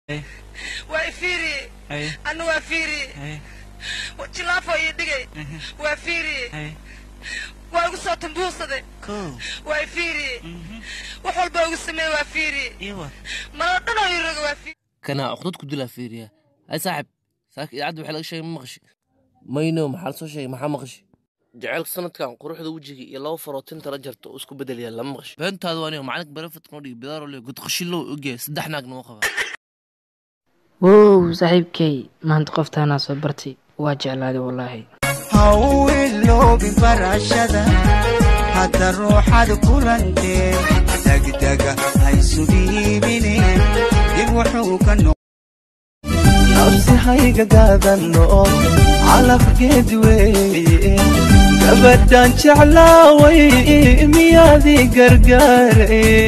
وافيري انا وافيري وجلافو يدغي وافيري واغو سو تنبوسده وافيري وحول باغو سمي وافيري ايوه ما دنا يرغ وافيري كان عقدتك دلا فيريا اي صاحب ساك عاد وحلا شيء مقشي ماينو محل سو شيء ما مقشي جعلك سنتكان قروحدا وجهي iyo laba farootin tala jarto isku bedeliya lama maqasho beentaadu waaniyo macalink barafad qodhi bidaar oo gud qashilo oge saddex naag noo qaba wow saaxiibkay maanta qoftaana soo bartay waa jeclaaday wallahi hawlo bi farashada hada ruuxad kulantee dagdaga ay sudiibine dib wuxuu ka nafsi hayga gaadano calaf geed weeye gabadhan jeclaaway miyaadii gargaarey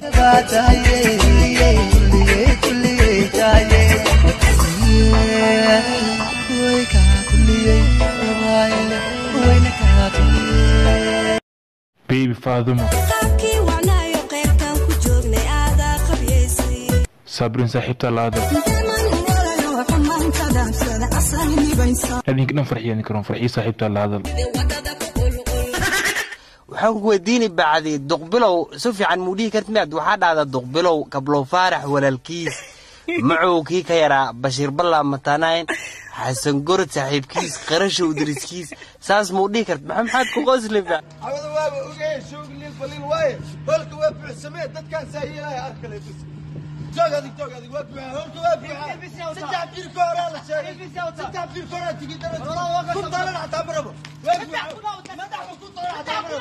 Baby Fatima Sabrin saaxiibta laada adinka farxiyeen karoon farxii saaxiibta laada waxaan ku weydiini bacdi duqbilow si fiican muudii kartinaad waxa dhacda duqbilow kablo faarax walaalkiis macooki ka yara bashir balla matanayn حسن قرد صاحب كيس قرش ودرس كيس ساس مودي كرت محمد كوغوزلي بقى عوض واب اوكي سوق الليل فليل واي هلك وابع السماء دد كان ساهي هاي اركل بس توق هذيك وابع هلك وابع ستة في الكورة لا شيء ستة في الكورة تجي ترى كنت طالع تعبره وابع ما دعوا كنت طالع تعبره